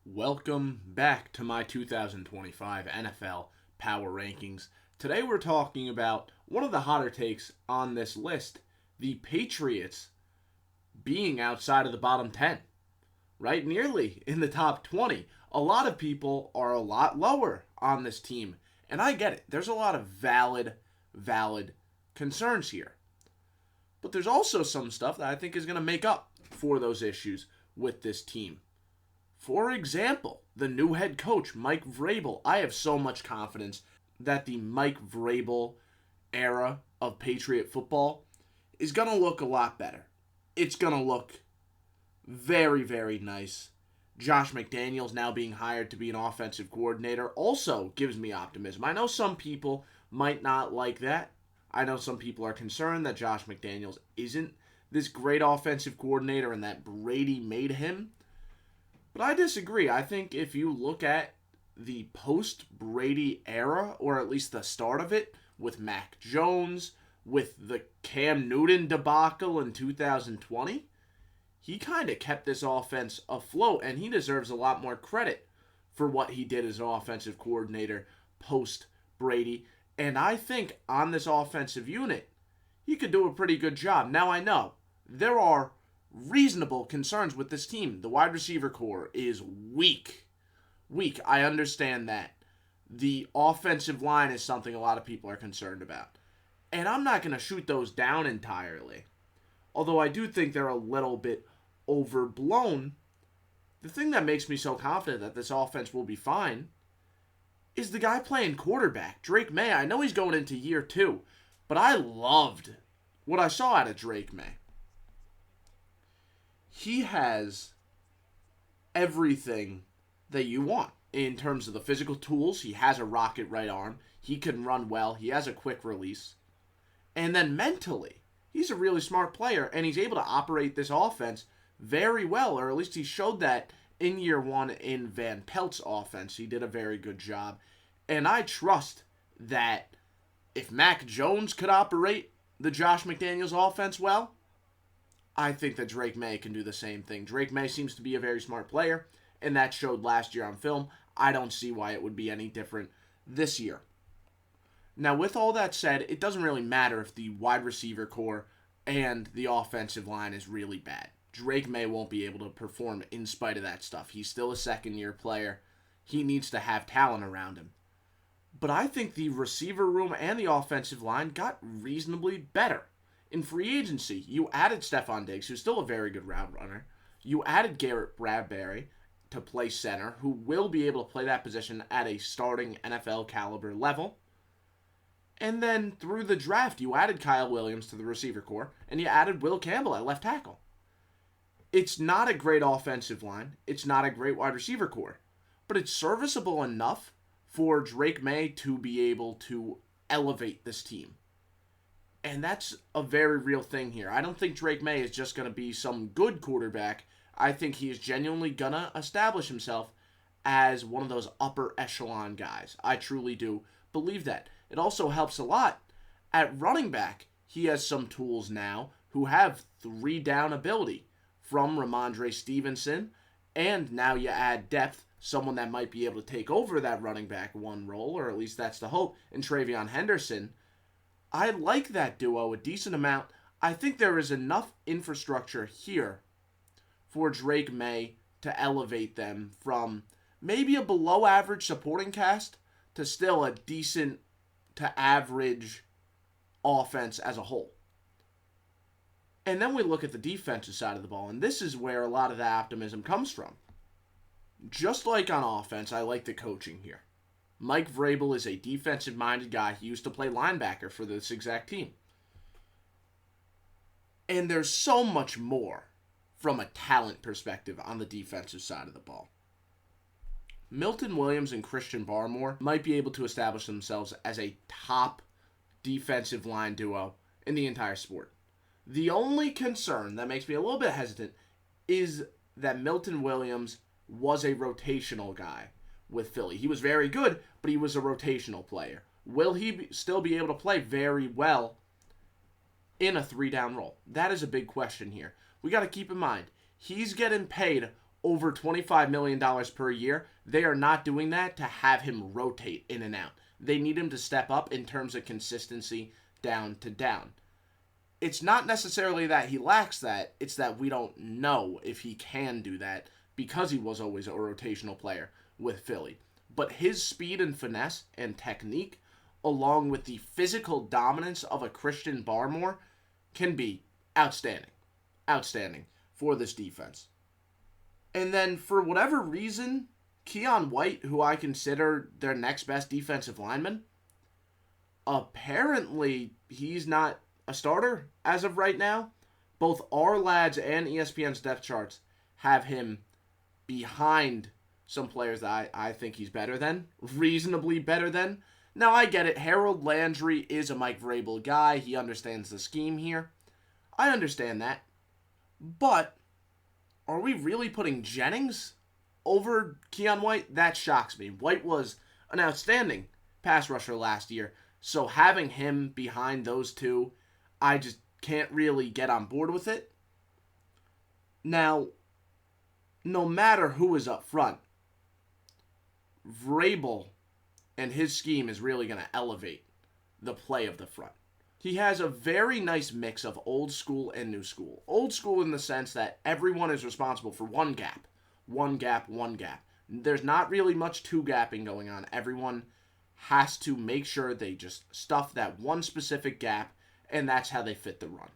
Welcome back to my 2025 NFL Power Rankings. Today we're talking about one of the hotter takes on this list, the Patriots being outside of the bottom 10, right? Nearly in the top 20. A lot of people are a lot lower on this team, and I get it. There's a lot of valid concerns here. But there's also some stuff that I think is going to make up for those issues with this team. For example, the new head coach, Mike Vrabel. I have so much confidence that the Mike Vrabel era of Patriot football is going to look a lot better. It's going to look very nice. Josh McDaniels now being hired to be an offensive coordinator also gives me optimism. I know some people might not like that. I know some people are concerned that Josh McDaniels isn't this great offensive coordinator and that Brady made him. But I disagree. I think if you look at the post-Brady era, or at least the start of it, with Mac Jones, with the Cam Newton debacle in 2020, he kind of kept this offense afloat, and he deserves a lot more credit for what he did as an offensive coordinator post-Brady. And I think on this offensive unit, he could do a pretty good job. Now I know there are reasonable concerns with this team. The wide receiver core is weak. I understand that. The offensive line is something a lot of people are concerned about. And I'm not going to shoot those down entirely. Although I do think they're a little bit overblown. The thing that makes me so confident that this offense will be fine is the guy playing quarterback, Drake May. I know he's going into year 2, but I loved what I saw out of Drake May. He has everything that you want in terms of the physical tools. He has a rocket right arm. He can run well. He has a quick release. And then mentally, he's a really smart player, and he's able to operate this offense very well, or at least he showed that in year 1 in Van Pelt's offense. He did a very good job. And I trust that if Mac Jones could operate the Josh McDaniels offense well, I think that Drake May can do the same thing. Drake May seems to be a very smart player, and that showed last year on film. I don't see why it would be any different this year. Now, with all that said, it doesn't really matter if the wide receiver core and the offensive line is really bad. Drake May won't be able to perform in spite of that stuff. He's still a second-year player. He needs to have talent around him. But I think the receiver room and the offensive line got reasonably better. In free agency, you added Stephon Diggs, who's still a very good route runner. You added Garrett Bradbury to play center, who will be able to play that position at a starting NFL caliber level. And then through the draft, you added Kyle Williams to the receiver core, and you added Will Campbell at left tackle. It's not a great offensive line. It's not a great wide receiver core. But it's serviceable enough for Drake May to be able to elevate this team. And that's a very real thing here. I don't think Drake May is just going to be some good quarterback. I think he is genuinely going to establish himself as one of those upper echelon guys. I truly do believe that. It also helps a lot. At running back, he has some tools now who have 3-down ability from Ramondre Stevenson. And now you add depth, someone that might be able to take over that running back 1 role, or at least that's the hope, in Travion Henderson. I like that duo a decent amount. I think there is enough infrastructure here for Drake May to elevate them from maybe a below average supporting cast to still a decent to average offense as a whole. And then we look at the defensive side of the ball, and this is where a lot of the optimism comes from. Just like on offense, I like the coaching here. Mike Vrabel is a defensive-minded guy. He used to play linebacker for this exact team. And there's so much more from a talent perspective on the defensive side of the ball. Milton Williams and Christian Barmore might be able to establish themselves as a top defensive line duo in the entire sport. The only concern that makes me a little bit hesitant is that Milton Williams was a rotational guy with Philly. He was very good, but he was a rotational player. Will he still be able to play very well in a 3-down role? That is a big question here. We got to keep in mind, he's getting paid over $25 million per year. They are not doing that to have him rotate in and out. They need him to step up in terms of consistency down to down. It's not necessarily that he lacks that, it's that we don't know if he can do that because he was always a rotational player with Philly. But his speed and finesse and technique, along with the physical dominance of a Christian Barmore, can be outstanding. Outstanding for this defense. And then, for whatever reason, Keion White, who I consider their next best defensive lineman, apparently he's not a starter as of right now. Both our lads and ESPN's depth charts have him behind some players that I think he's better than, reasonably better than. Now, I get it. Harold Landry is a Mike Vrabel guy. He understands the scheme here. I understand that. But are we really putting Jennings over Keion White? That shocks me. White was an outstanding pass rusher last year, so having him behind those two, I just can't really get on board with it. Now, no matter who is up front, Vrabel and his scheme is really going to elevate the play of the front. He has a very nice mix of old school and new school. Old school in the sense that everyone is responsible for one gap. One gap, one gap. There's not really much two-gapping going on. Everyone has to make sure they just stuff that one specific gap, and that's how they fit the run.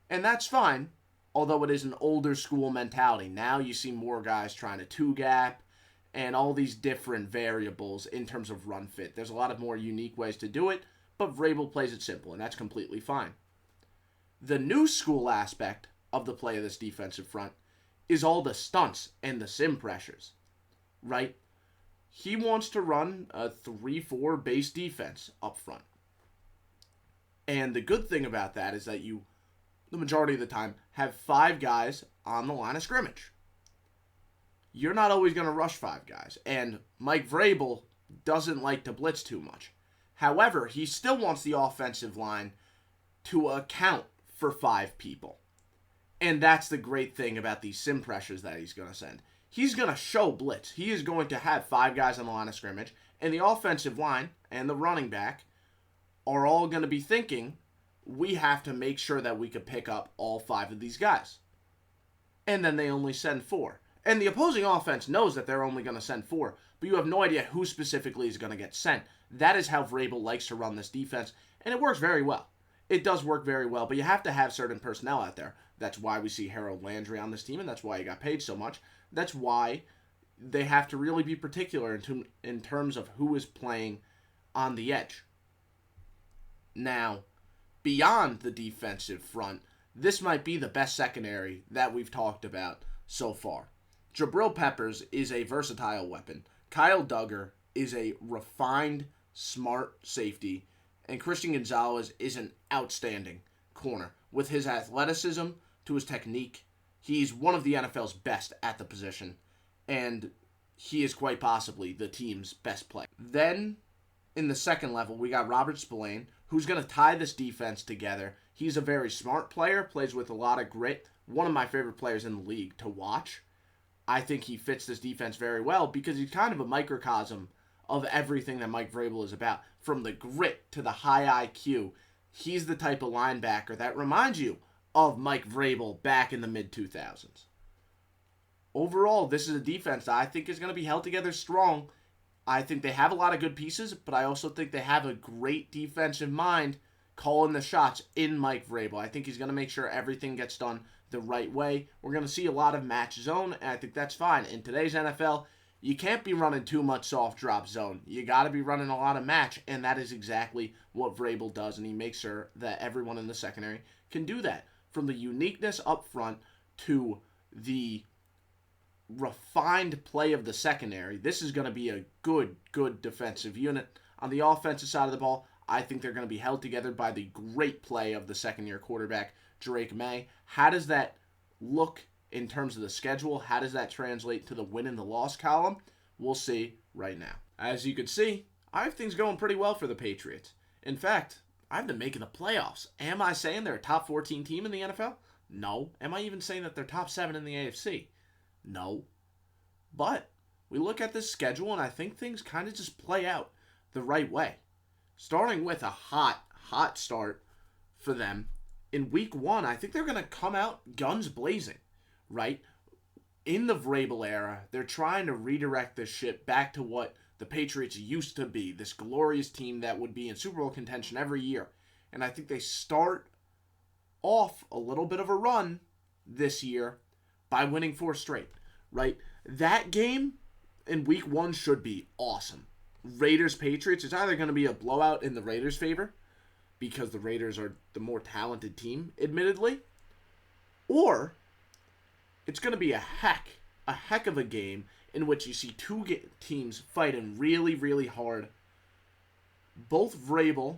And that's fine, although it is an older school mentality. Now you see more guys trying to two-gap and all these different variables in terms of run fit. There's a lot of more unique ways to do it, but Vrabel plays it simple, and that's completely fine. The new school aspect of the play of this defensive front is all the stunts and the sim pressures, right? He wants to run a 3-4 base defense up front. And the good thing about that is that you, the majority of the time, have 5 guys on the line of scrimmage. You're not always going to rush 5 guys, and Mike Vrabel doesn't like to blitz too much. However, he still wants the offensive line to account for 5 people. And that's the great thing about these sim pressures that he's going to send. He's going to show blitz. He is going to have 5 guys on the line of scrimmage, and the offensive line and the running back are all going to be thinking, we have to make sure that we could pick up all 5 of these guys. And then they only send 4. And the opposing offense knows that they're only going to send 4, but you have no idea who specifically is going to get sent. That is how Vrabel likes to run this defense, and it works very well. It does work very well, but you have to have certain personnel out there. That's why we see Harold Landry on this team, and that's why he got paid so much. That's why they have to really be particular in terms of who is playing on the edge. Now, beyond the defensive front, this might be the best secondary that we've talked about so far. Jabril Peppers is a versatile weapon. Kyle Duggar is a refined, smart safety. And Christian Gonzalez is an outstanding corner. With his athleticism to his technique, he's one of the NFL's best at the position. And he is quite possibly the team's best player. Then, in the second level, we got Robert Spillane, who's going to tie this defense together. He's a very smart player, plays with a lot of grit. One of my favorite players in the league to watch. I think he fits this defense very well because he's kind of a microcosm of everything that Mike Vrabel is about. From the grit to the high IQ, he's the type of linebacker that reminds you of Mike Vrabel back in the mid-2000s. Overall, this is a defense that I think is going to be held together strong. I think they have a lot of good pieces, but I also think they have a great defensive mind calling the shots in Mike Vrabel. I think he's going to make sure everything gets done the right way. We're going to see a lot of match zone, and I think that's fine. In today's NFL, you can't be running too much soft drop zone. You got to be running a lot of match, and that is exactly what Vrabel does, and he makes sure that everyone in the secondary can do that. From the uniqueness up front to the refined play of the secondary, this is going to be a good defensive unit. On the offensive side of the ball, I think they're going to be held together by the great play of the second-year quarterback, Drake May. How does that look in terms of the schedule? How does that translate to the win and the loss column? We'll see right now. As you can see, I have things going pretty well for the Patriots. In fact, I have them making the playoffs. Am I saying they're a top 14 team in the NFL? No. Am I even saying that they're top 7 in the AFC? No. But we look at this schedule, and I think things kind of just play out the right way. Starting with a hot start for them in week one, I think they're going to come out guns blazing, right? In the Vrabel era, they're trying to redirect this ship back to what the Patriots used to be, this glorious team that would be in Super Bowl contention every year. And I think they start off a little bit of a run this year by winning four straight, right? That game in week one should be awesome. Raiders Patriots is either going to be a blowout in the Raiders' favor because the Raiders are the more talented team, admittedly, or it's going to be a heck of a game in which you see two teams fighting really, really hard. Both Vrabel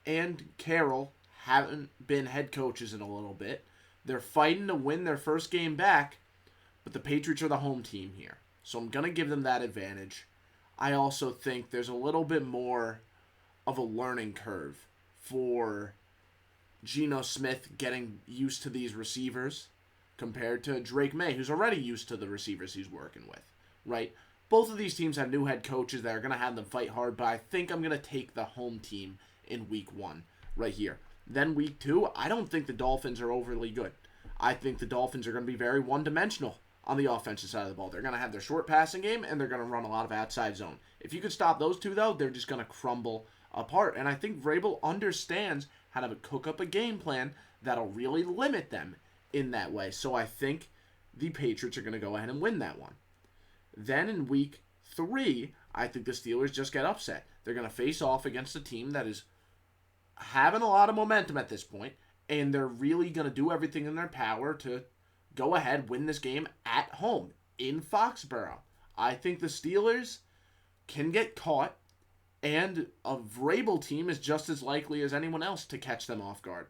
and Carroll haven't been head coaches in a little bit. They're fighting to win their first game back, but the Patriots are the home team here. So I'm going to give them that advantage. I also think there's a little bit more of a learning curve for Geno Smith getting used to these receivers compared to Drake May, who's already used to the receivers he's working with, right? Both of these teams have new head coaches that are going to have them fight hard, but I think I'm going to take the home team in week one right here. Then week two, I don't think the Dolphins are overly good. I think the Dolphins are going to be very one-dimensional on the offensive side of the ball. They're going to have their short passing game, and they're going to run a lot of outside zone. If you could stop those two, though, they're just going to crumble apart. And I think Vrabel understands how to cook up a game plan that'll really limit them in that way. So I think the Patriots are going to go ahead and win that one. Then in week three, I think the Steelers just get upset. They're going to face off against a team that is having a lot of momentum at this point, and they're really going to do everything in their power to go ahead, win this game at home in Foxborough. I think the Steelers can get caught, and a Vrabel team is just as likely as anyone else to catch them off guard.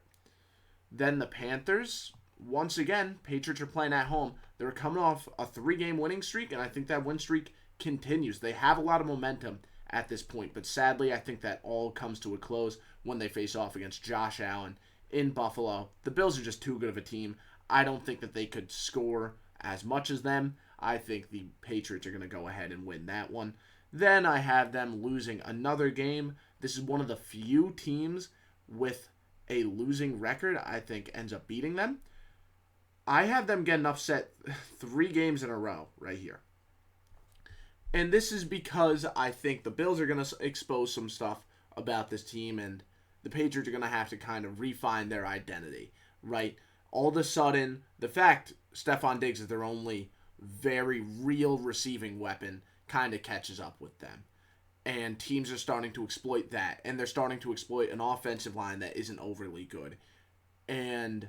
Then the Panthers, once again, Patriots are playing at home. They're coming off a 3-game winning streak, and I think that win streak continues. They have a lot of momentum at this point, but sadly, I think that all comes to a close when they face off against Josh Allen in Buffalo. The Bills are just too good of a team. I don't think that they could score as much as them. I think the Patriots are going to go ahead and win that one. Then I have them losing another game. This is one of the few teams with a losing record I think ends up beating them. I have them getting upset 3 games in a row right here. And this is because I think the Bills are going to expose some stuff about this team, and the Patriots are going to have to kind of refine their identity, right? All of a sudden, the fact Stephon Diggs is their only very real receiving weapon kind of catches up with them. And teams are starting to exploit that, and they're starting to exploit an offensive line that isn't overly good. And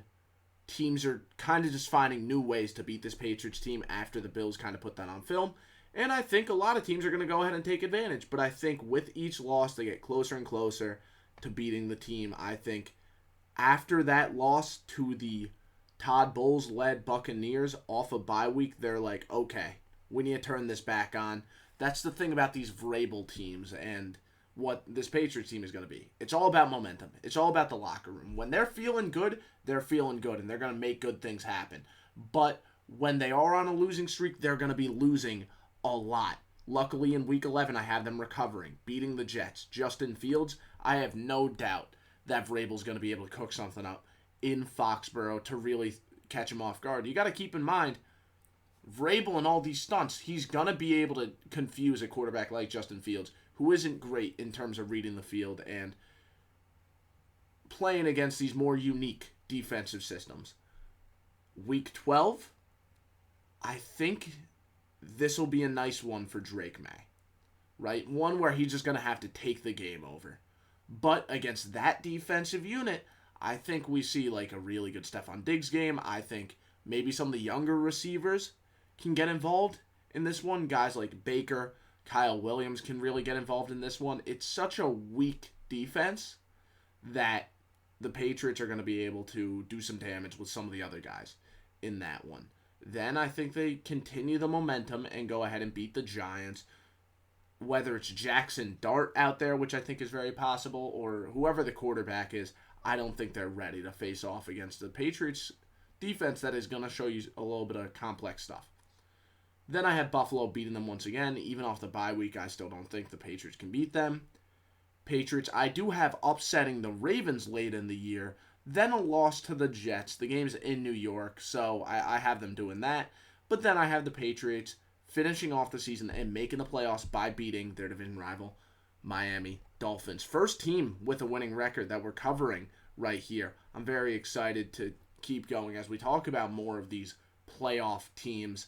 teams are kind of just finding new ways to beat this Patriots team after the Bills kind of put that on film. And I think a lot of teams are going to go ahead and take advantage. But I think with each loss, they get closer and closer to beating the team. I think after that loss to the Todd Bowles-led Buccaneers off a bye week, they're like, okay, we need to turn this back on. That's the thing about these Vrabel teams and what this Patriots team is going to be. It's all about momentum. It's all about the locker room. When they're feeling good, and they're going to make good things happen. But when they are on a losing streak, they're going to be losing a lot. Luckily, in Week 11, I have them recovering, beating the Jets. Justin Fields, I have no doubt that Vrabel's going to be able to cook something up in Foxborough to really catch him off guard. You got to keep in mind, Vrabel and all these stunts, he's going to be able to confuse a quarterback like Justin Fields, who isn't great in terms of reading the field and playing against these more unique defensive systems. Week 12, I think this will be a nice one for Drake May, right? One where he's just going to have to take the game over. But against that defensive unit, I think we see like a really good Stephon Diggs game. I think maybe some of the younger receivers can get involved in this one. Guys like Baker, Kyle Williams can really get involved in this one. It's such a weak defense that the Patriots are going to be able to do some damage with some of the other guys in that one. Then I think they continue the momentum and go ahead and beat the Giants. Whether it's Jackson Dart out there, which I think is very possible, or whoever the quarterback is, I don't think they're ready to face off against the Patriots defense that is going to show you a little bit of complex stuff. Then I have Buffalo beating them once again. Even off the bye week, I still don't think the Patriots can beat them. Patriots, I do have upsetting the Ravens late in the year, then a loss to the Jets. The game's in New York, so I have them doing that. But then I have the Patriots finishing off the season and making the playoffs by beating their division rival, Miami Dolphins. First team with a winning record that we're covering right here. I'm very excited to keep going as we talk about more of these playoff teams.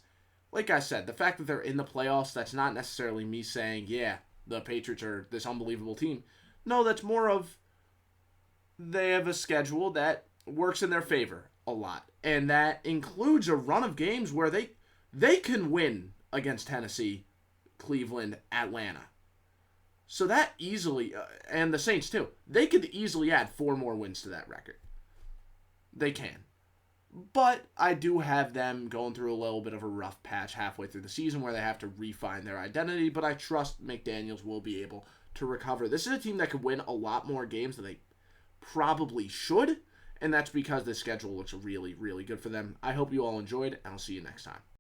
Like I said, the fact that they're in the playoffs, that's not necessarily me saying, yeah, the Patriots are this unbelievable team. No, that's more of they have a schedule that works in their favor a lot. And that includes a run of games where they can win against Tennessee, Cleveland, Atlanta. So that easily, and the Saints too, they could easily add 4 more wins to that record. They can. But I do have them going through a little bit of a rough patch halfway through the season where they have to refine their identity, but I trust McDaniels will be able to recover. This is a team that could win a lot more games than they probably should, and that's because the schedule looks really, really good for them. I hope you all enjoyed, and I'll see you next time.